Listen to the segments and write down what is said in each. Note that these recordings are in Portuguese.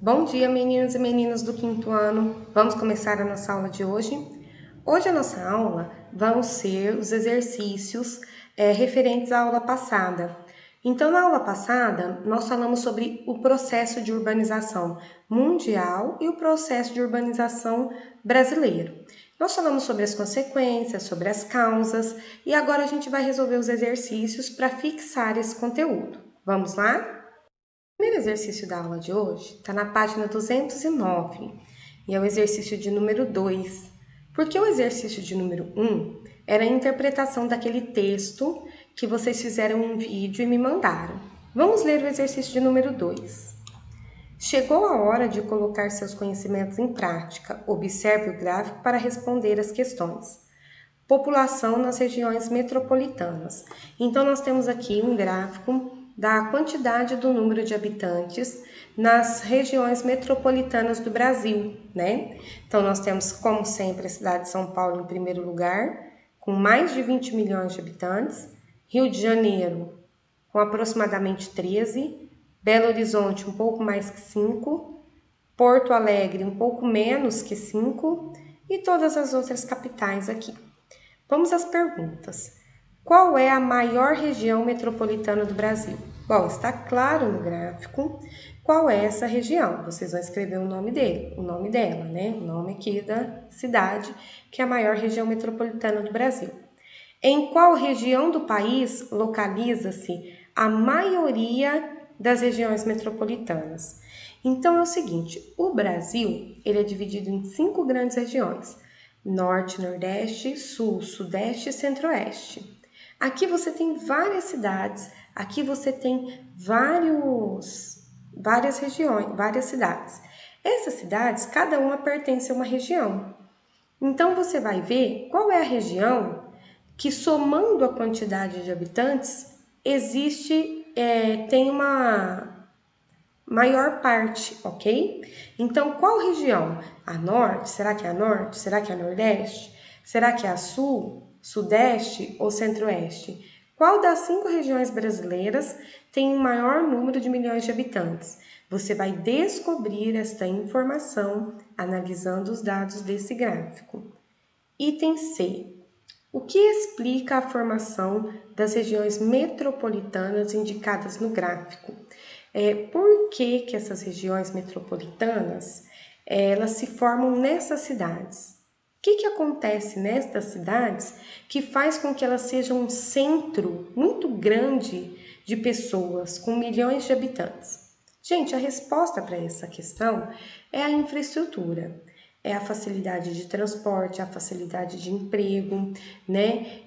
Bom dia, meninos e meninas do quinto ano. Vamos começar a nossa aula de hoje? Hoje a nossa aula vão ser os exercícios referentes à aula passada. Então, na aula passada, nós falamos sobre o processo de urbanização mundial e o processo de urbanização brasileiro. Nós falamos sobre as consequências, sobre as causas, e agora a gente vai resolver os exercícios para fixar esse conteúdo. Vamos lá? O primeiro exercício da aula de hoje está na página 209 e é o exercício de número 2, porque o exercício de número 1 era a interpretação daquele texto que vocês fizeram em vídeo e me mandaram. Vamos ler o exercício de número 2. Chegou a hora de colocar seus conhecimentos em prática. Observe o gráfico para responder as questões. População nas regiões metropolitanas. Então, nós temos aqui um gráfico da quantidade do número de habitantes nas regiões metropolitanas do Brasil, né? Então, nós temos, como sempre, a cidade de São Paulo em primeiro lugar, com mais de 20 milhões de habitantes, Rio de Janeiro, com aproximadamente 13, Belo Horizonte, um pouco mais que 5, Porto Alegre, um pouco menos que 5, e todas as outras capitais aqui. Vamos às perguntas. Qual é a maior região metropolitana do Brasil? Bom, está claro no gráfico qual é essa região. Vocês vão escrever o nome dele, o nome dela, né? O nome aqui da cidade, que é a maior região metropolitana do Brasil. Em qual região do país localiza-se a maioria das regiões metropolitanas? Então é o seguinte, o Brasil ele é dividido em 5 grandes regiões: Norte, Nordeste, Sul, Sudeste e Centro-Oeste. Aqui você tem várias cidades, aqui você tem várias regiões, várias cidades. Essas cidades, cada uma pertence a uma região. Então você vai ver qual é a região que, somando a quantidade de habitantes, tem uma maior parte, ok? Então, qual região? A norte? Será que é a norte? Será que é a nordeste? Será que é a sul, sudeste ou centro-oeste? Qual das 5 regiões brasileiras tem o maior número de milhões de habitantes? Você vai descobrir esta informação analisando os dados desse gráfico. Item C. O que explica a formação das regiões metropolitanas indicadas no gráfico? Por que essas regiões metropolitanas elas se formam nessas cidades? O que acontece nestas cidades que faz com que elas sejam um centro muito grande de pessoas, com milhões de habitantes? Gente, a resposta para essa questão é a infraestrutura. É a facilidade de transporte, a facilidade de emprego, né?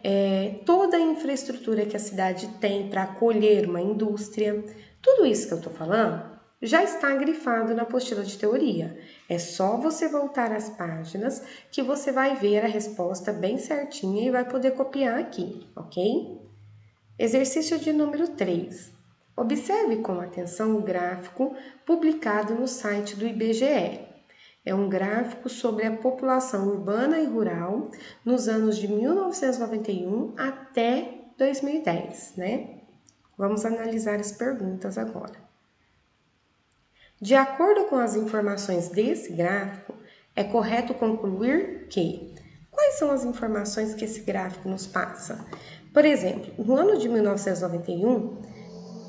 Toda a infraestrutura que a cidade tem para acolher uma indústria. Tudo isso que eu estou falando já está grifado na apostila de teoria. É só você voltar às páginas que você vai ver a resposta bem certinha e vai poder copiar aqui, ok? Exercício de número 3. Observe com atenção o gráfico publicado no site do IBGE. É um gráfico sobre a população urbana e rural nos anos de 1991 até 2010, né? Vamos analisar as perguntas agora. De acordo com as informações desse gráfico, é correto concluir que... Quais são as informações que esse gráfico nos passa? Por exemplo, no ano de 1991,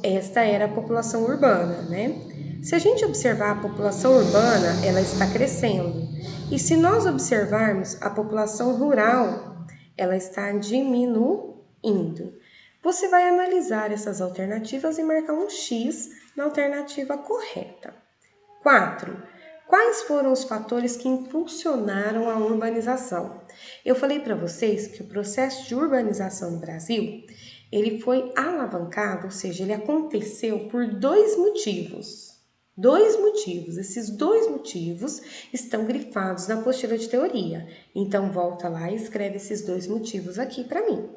esta era a população urbana, né? Se a gente observar a população urbana, ela está crescendo. E se nós observarmos a população rural, ela está diminuindo. Você vai analisar essas alternativas e marcar um X na alternativa correta. 4. Quais foram os fatores que impulsionaram a urbanização? Eu falei para vocês que o processo de urbanização no Brasil, ele foi alavancado, ou seja, ele aconteceu por 2 motivos. 2 motivos. Esses 2 motivos estão grifados na apostila de teoria. Então, volta lá e escreve esses 2 motivos aqui para mim.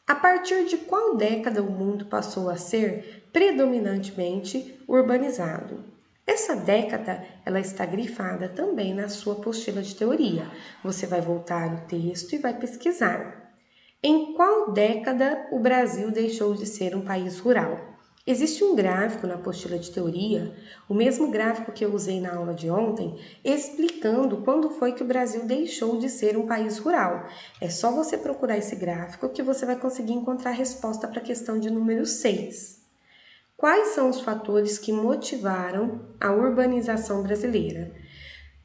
A partir de qual década o mundo passou a ser predominantemente urbanizado? Essa década, ela está grifada também na sua apostila de teoria. Você vai voltar o texto e vai pesquisar. Em qual década o Brasil deixou de ser um país rural? Existe um gráfico na apostila de teoria, o mesmo gráfico que eu usei na aula de ontem, explicando quando foi que o Brasil deixou de ser um país rural. É só você procurar esse gráfico que você vai conseguir encontrar a resposta para a questão de número 6. Quais são os fatores que motivaram a urbanização brasileira?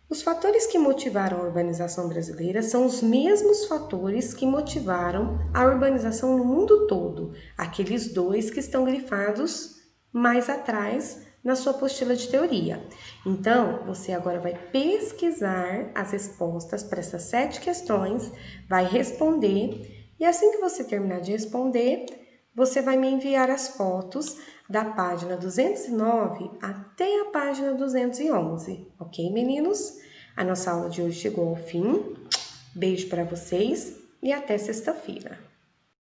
Os fatores que motivaram a urbanização brasileira são os mesmos fatores que motivaram a urbanização no mundo todo, aqueles dois que estão grifados mais atrás na sua apostila de teoria. Então, você agora vai pesquisar as respostas para essas 7 questões, vai responder, e assim que você terminar de responder, você vai me enviar as fotos da página 209 até a página 211, ok, meninos? A nossa aula de hoje chegou ao fim. Beijo para vocês e até sexta-feira.